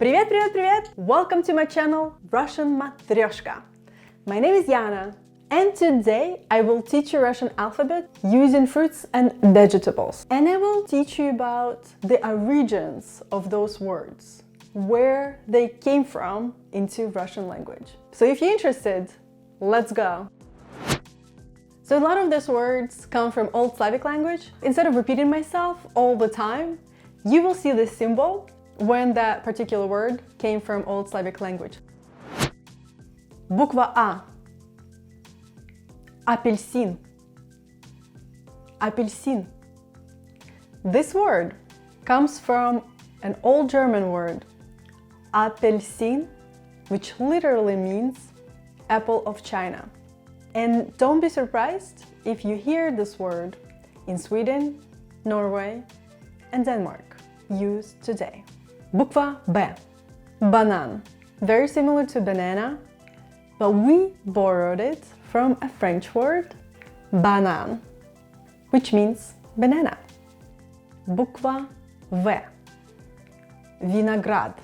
Привет, привет, привет! Welcome to my channel, RussianMatreshka. My name is Yana, and today I will teach you Russian alphabet using fruits and vegetables. And I will teach you about the origins of those words, where they came from into Russian language. So if you're interested, let's go! So a lot of these words come from Old Slavic language. Instead of repeating myself all the time, you will see this symbol when that particular word came from Old Slavic language. Буква А. Апельсин. Апельсин. This word comes from an old German word, Apelsin, which literally means apple of China. And don't be surprised if you hear this word in Sweden, Norway, and Denmark used today. Буква Б. Банан. Very similar to banana, but we borrowed it from a French word, banane, which means banana. Буква В. Виноград.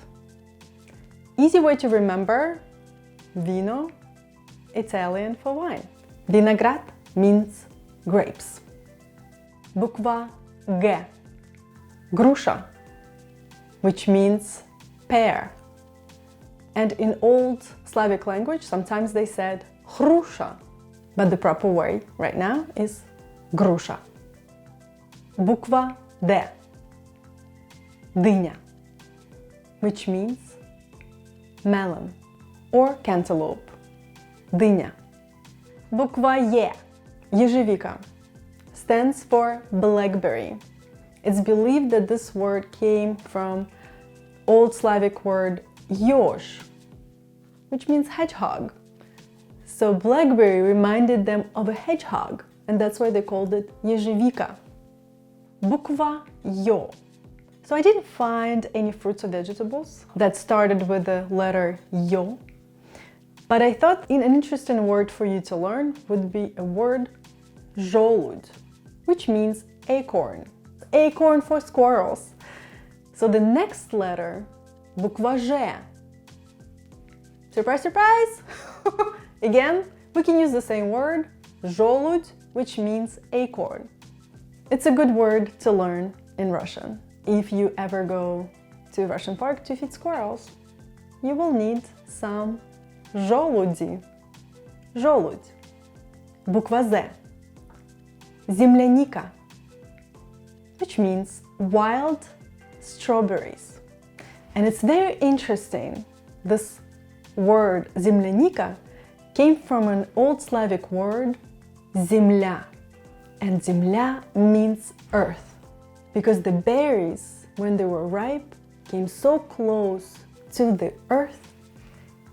Easy way to remember, vino, Italian for wine. Виноград means grapes. Буква Г. Груша, which means pear. And in Old Slavic language, sometimes they said хруша, but the proper way right now is груша. Буква Д. Дыня, which means melon or cantaloupe. Дыня. Буква Е. Ежевика. Stands for blackberry. It's believed that this word came from Old Slavic word ёж, which means hedgehog. So blackberry reminded them of a hedgehog, and that's why they called it ежевика. Буква Ё. So I didn't find any fruits or vegetables that started with the letter Ё, but I thought an interesting word for you to learn would be a word желудь, which means acorn. Acorn for squirrels. So the next letter, буква Ж. Surprise, surprise! Again, we can use the same word, желудь, which means acorn. It's a good word to learn in Russian. If you ever go to a Russian park to feed squirrels, you will need some желуди. Желудь. Буква З. Земляника, which means wild strawberries. And it's very interesting. This word земляника came from an Old Slavic word земля. And земля means earth, because the berries, when they were ripe, came so close to the earth,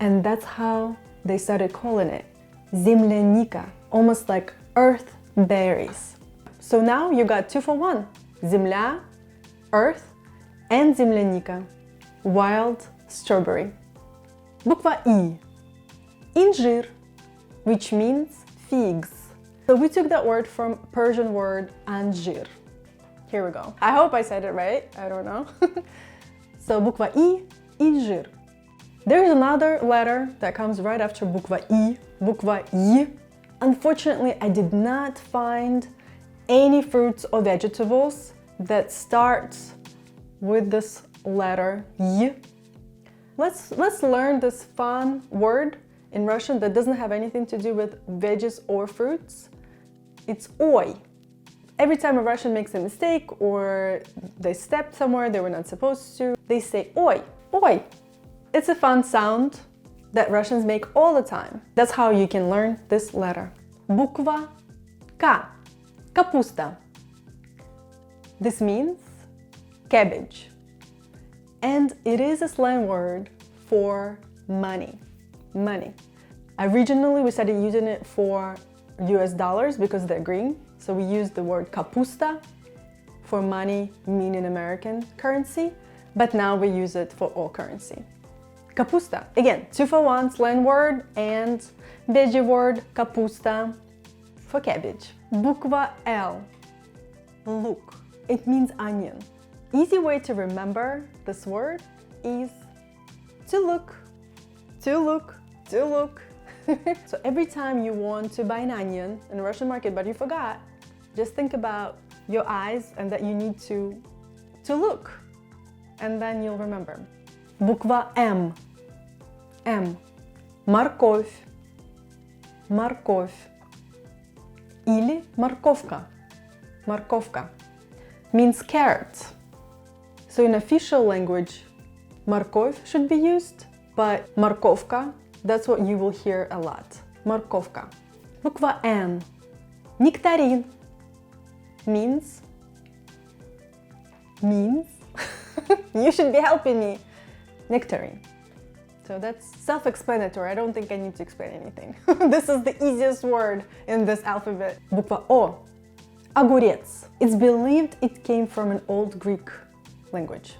and that's how they started calling it земляника, almost like earth berries. So now you got 2 for 1. Земля, earth, and земляника, wild strawberry. Буква И. Инжир, which means figs. So we took that word from Persian word anjir. Here we go. I hope I said it right. I don't know. So буква И, инжир. There's another letter that comes right after буква И, буква Y. Unfortunately, I did not find any fruits or vegetables that starts with this letter Y. Let's learn this fun word in Russian that doesn't have anything to do with veggies or fruits. It's oi. Every time a Russian makes a mistake or they stepped somewhere they were not supposed to, they say oi, oi. It's a fun sound that Russians make all the time. That's how you can learn this letter. Буква К. Капуста. This means cabbage. And it is a slang word for money. Money. Originally, we started using it for US dollars because they're green. So we used the word kapusta for money, meaning American currency. But now we use it for all currency. Kapusta. Again, 2 for 1 slang word and veggie word kapusta for cabbage. Bukva L. Luk. It means onion. Easy way to remember this word is to look, to look. So every time you want to buy an onion in a Russian market, but you forgot, just think about your eyes and that you need to look. And then you'll remember. Буква М. М. Морковь. Морковь. Или морковка. Морковка means carrot. So in official language, морковь should be used, but морковка, that's what you will hear a lot. Морковка. Буква Н. Нектарин. Means. You should be helping me. Nectarine. So that's self-explanatory. I don't think I need to explain anything. This is the easiest word in this alphabet. Буква О. Огурец. It's believed it came from an old Greek language.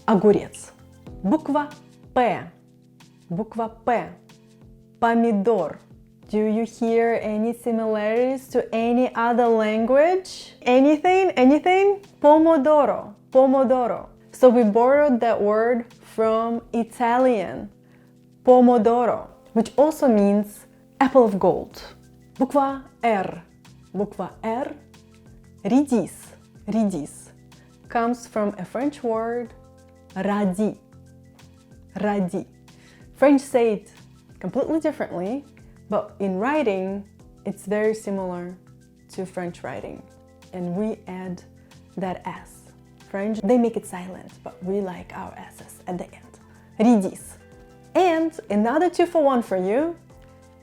Огурец. Буква П. Буква П. Помидор. Do you hear any similarities to any other language? Anything? Anything? Pomodoro. Pomodoro. So we borrowed that word from Italian. Pomodoro, which also means apple of gold. Буква R. Буква R. Редис. Редис comes from a French word radis. Radis. French say it completely differently, but in writing, it's very similar to French writing. And we add that S. French, they make it silent, but we like our S's at the end. Редис. And another 2-for-1 for you.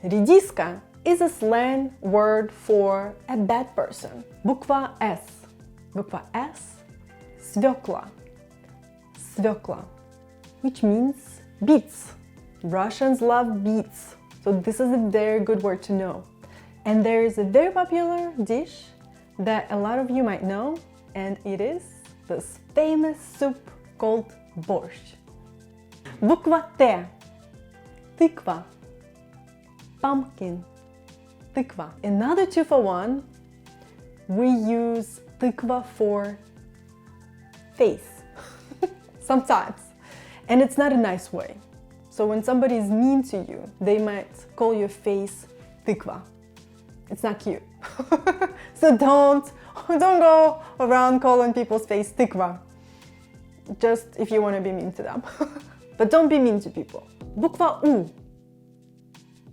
Редиска is a slang word for a bad person. Буква S. Буква S. Свекла. Свекла. Which means beets. Russians love beets. So this is a very good word to know. And there is a very popular dish that a lot of you might know, and it is this famous soup called borscht. Буква Т. Тыква. Pumpkin. Тыква. Another 2-for-1. We use тыква for face. Sometimes. And it's not a nice way. So when somebody is mean to you, they might call your face тыква. It's not cute. So don't go around calling people's face тыква. Just if you want to be mean to them. But don't be mean to people. Буква У.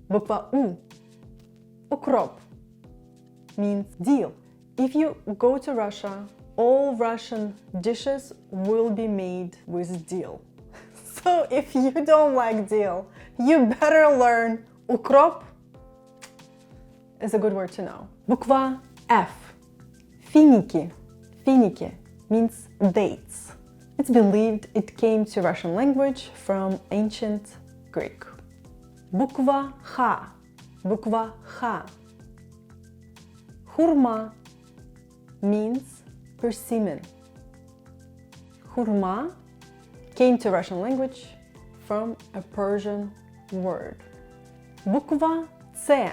Буква У. Укроп means dill. If you go to Russia, all Russian dishes will be made with dill. So if you don't like dill, you better learn укроп. Is a good word to know. Буква F. Финики. Финики means dates. It's believed it came to Russian language from ancient Greek. Буква Х. Буква Х. Хурма means persimmon. Хурма came to Russian language from a Persian word. Буква Ц.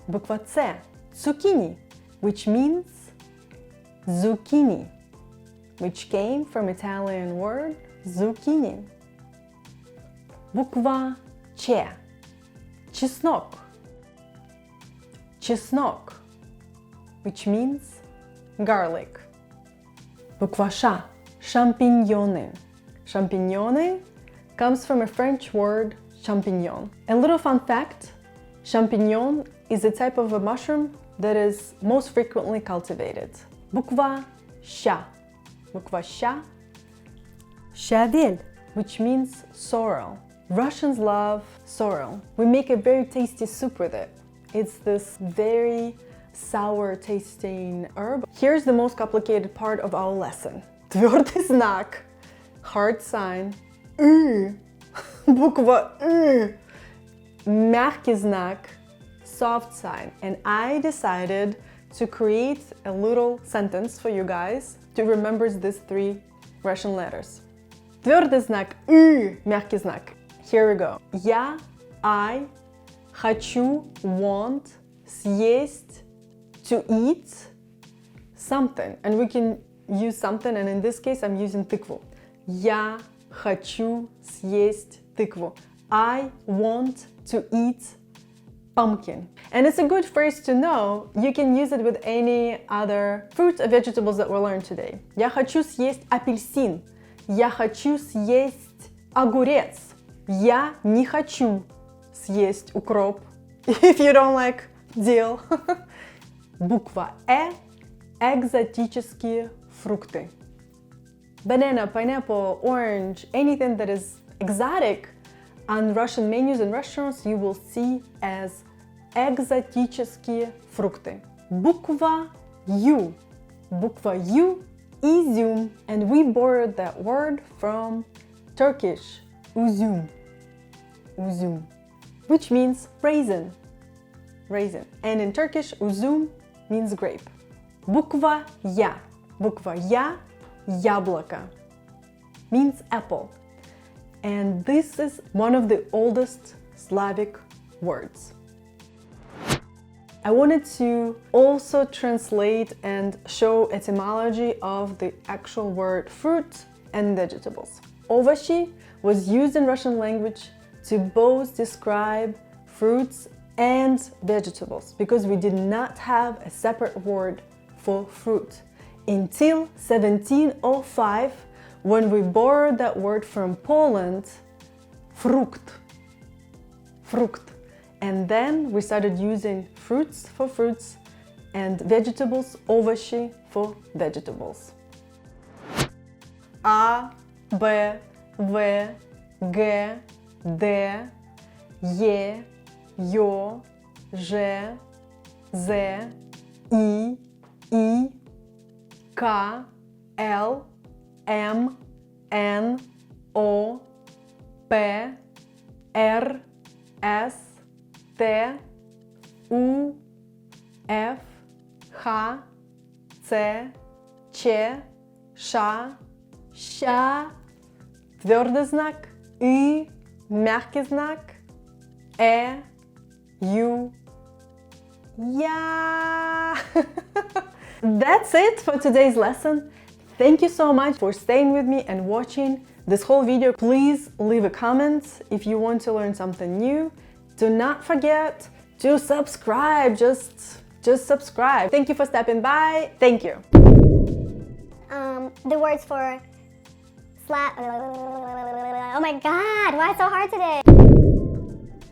Буква Ц. Zucchini, which means zucchini, which came from Italian word zucchini. Буква Ч. Чеснок. Чеснок, which means garlic. Буква Ш. Champignon. Champignon comes from a French word champignon. A little fun fact, champignon is a type of a mushroom that is most frequently cultivated. Буква Щ. Буква Щ. Щавель, which means sorrel. Russians love sorrel. We make a very tasty soup with it. It's this very sour tasting herb. Here's the most complicated part of our lesson. Твердый знак, hard sign, буква мягкий знак, soft sign. And I decided to create a little sentence for you guys to remember these 3 Russian letters. Твердый знак, мягкий знак. Here we go. I хочу, want, съесть, to eat something. And we can use something, and in this case I'm using тыкву. Я хочу съесть тыкву. I want to eat pumpkin. And it's a good phrase to know. You can use it with any other fruits or vegetables that we'll learn today. Я хочу съесть апельсин. Я хочу съесть огурец. Я не хочу съесть укроп. If you don't like, deal. Буква Э. Экзотические фрукты. Banana, pineapple, orange, anything that is exotic on Russian menus and restaurants you will see as экзотические фрукты. Буква Ю. Буква Ю – изюм. And we borrowed that word from Turkish, üzüm. Üzüm. Which means raisin. Raisin. And in Turkish, üzüm means grape. Буква Я. Буква Я – яблоко. Means apple. And this is one of the oldest Slavic words. I wanted to also translate and show etymology of the actual word fruit and vegetables. Овощи was used in Russian language to both describe fruits and vegetables because we did not have a separate word for fruit until 1705 when we borrowed that word from Poland, frukt. Frukt. And then we started using fruits for fruits and vegetables, овощи, for vegetables. A, B, V, G, D, Е, Ё, Ж, Z, I, K, L, M, N, O, P, R, S, T, U, F, H, C, Ч, Ш, Щ, твердый знак, И, мягкий знак, U, Я. That's it for today's lesson. Thank you so much for staying with me and watching this whole video. Please leave a comment if you want to learn something new. Do not forget to subscribe. Just subscribe. Thank you for stopping by. Thank you. The words for oh my god, why so hard today?